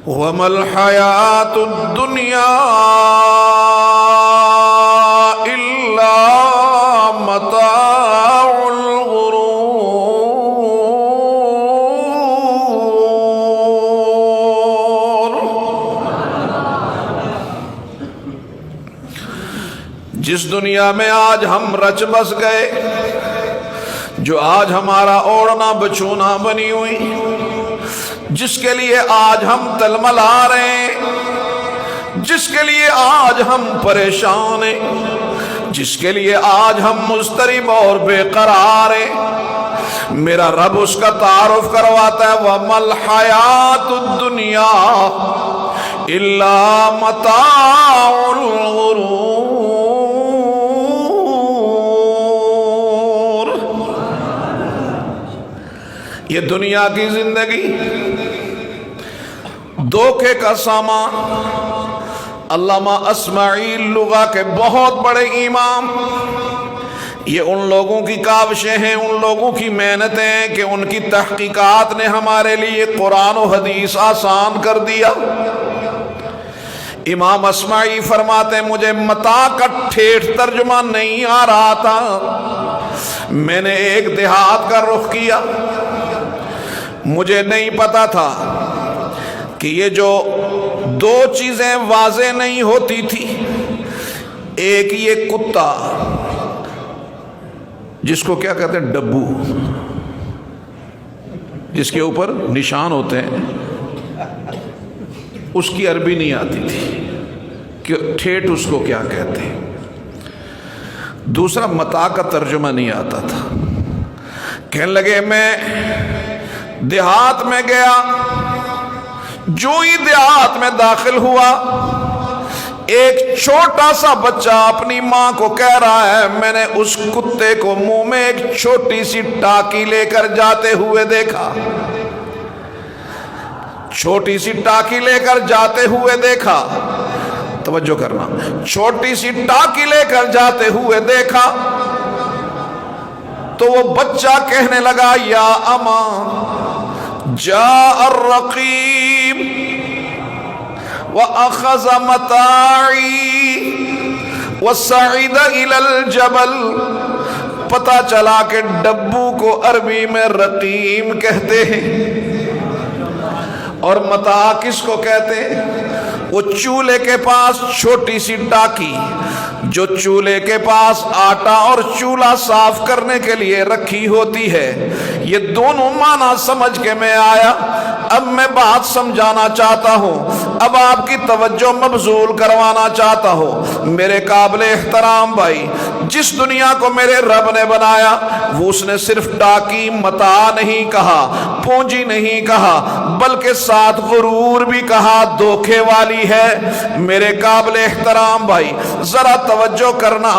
وَمَا الْحَيَاةُ الدُّنْيَا إِلَّا مَتَاعُ الْغُرُورِ۔ جس دنیا میں آج ہم رچ بس گئے، جو آج ہمارا اوڑھنا بچھونا بنی ہوئی، جس کے لیے آج ہم تلملا رہے ہیں، جس کے لیے آج ہم پریشان ہیں، جس کے لیے آج ہم مضطرب اور بے قرار ہیں، میرا رب اس کا تعارف کرواتا ہے، وَمَا الْحَيَاةُ الدُّنْيَا إِلَّا مَتَاعُ الْغُرُورِ۔ یہ دنیا کی زندگی دھوکے کا سامان۔ علامہ اسماعیل لغہ کے بہت بڑے امام، یہ ان لوگوں کی کاوشیں ہیں، ان لوگوں کی محنتیں ہیں کہ ان کی تحقیقات نے ہمارے لیے قرآن و حدیث آسان کر دیا۔ امام اسماعیل فرماتے ہیں مجھے متاع کا ٹھیٹھ ترجمہ نہیں آ رہا تھا، میں نے ایک دیہات کا رخ کیا، مجھے نہیں پتا تھا کہ یہ جو دو چیزیں واضح نہیں ہوتی تھی، ایک یہ کتا جس کو کیا کہتے ہیں ڈبو، جس کے اوپر نشان ہوتے ہیں، اس کی عربی نہیں آتی تھی کہ ٹھیٹھ اس کو کیا کہتے ہیں۔ دوسرا متاع کا ترجمہ نہیں آتا تھا۔ کہنے لگے میں دیہات میں گیا، جو ہی دیہات میں داخل ہوا، ایک چھوٹا سا بچہ اپنی ماں کو کہہ رہا ہے میں نے اس کتے کو منہ میں ایک چھوٹی سی ٹاکی لے کر جاتے ہوئے دیکھا، چھوٹی سی ٹاکی لے کر جاتے ہوئے دیکھا، توجہ کرنا، چھوٹی سی ٹاکی لے کر جاتے ہوئے دیکھا۔ تو وہ بچہ کہنے لگا یا اماں جاء الرقیب وَأَخَذَ مَتَاعِي وَصَعِدَ إِلَى الْجَبَلِ۔ پتہ چلا کہ ڈبو کو عربی میں رقیم کہتے ہیں، اور متاع کس کو کہتے ہیں؟ وہ چولہے کے پاس چھوٹی سی ٹاکی جو چولہے کے پاس آٹا اور چولہا صاف کرنے کے لیے رکھی ہوتی ہے۔ یہ دونوں معنی سمجھ کے میں آیا۔ اب میں بات سمجھانا چاہتا ہوں، اب آپ کی توجہ مبذول کروانا چاہتا ہوں۔ میرے قابل احترام بھائی، جس دنیا کو میرے رب نے بنایا وہ اس نے صرف ٹاکی متاع نہیں کہا، پونجی نہیں کہا، بلکہ ساتھ غرور بھی کہا، دھوکے والی ہے۔ میرے قابل احترام بھائی ذرا توجہ کرنا،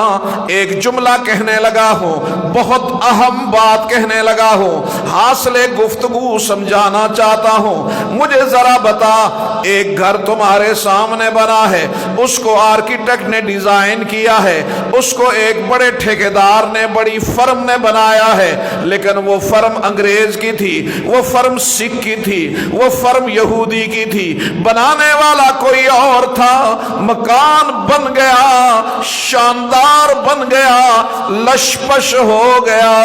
ایک جملہ کہنے لگا ہوں، بہت اہم بات کہنے لگا ہوں، حاصل گفتگو سمجھانا چاہتا ہوں۔ مجھے ذرا بتا، ایک گھر تمہارے سامنے بنا ہے، اس کو آرکیٹیکٹ نے ڈیزائن کیا ہے، اس کو ایک بڑے ٹھیکیدار نے، بڑی فرم نے بنایا ہے، لیکن وہ فرم انگریز کی تھی، وہ فرم سکھ کی تھی، وہ فرم یہودی کی تھی، بنانے والا کوئی اور تھا۔ مکان بن گیا، شاندار بن گیا، لشپش ہو گیا،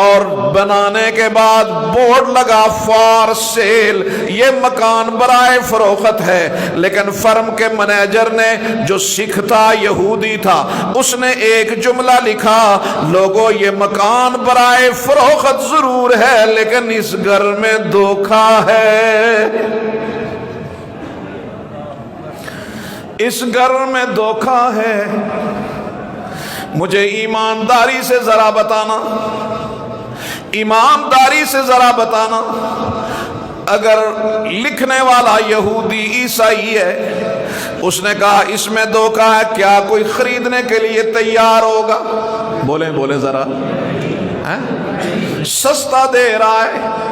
اور بنانے کے بعد بورڈ لگا فار سیل، یہ مکان برائے فروخت ہے۔ لیکن فرم کے منیجر نے جو سکھ تھا، یہودی تھا، اس نے ایک جملہ لکھا، لوگوں یہ مکان برائے فروخت ضرور ہے لیکن اس گھر میں دھوکہ ہے، اس گھر میں دھوکہ ہے۔ مجھے ایمانداری سے ذرا بتانا، ایمانداری سے ذرا بتانا، اگر لکھنے والا یہودی عیسائی ہے، اس نے کہا اس میں دھوکہ ہے، کیا کوئی خریدنے کے لیے تیار ہوگا؟ بولیں بولیں ذرا، سستا دے رہا ہے،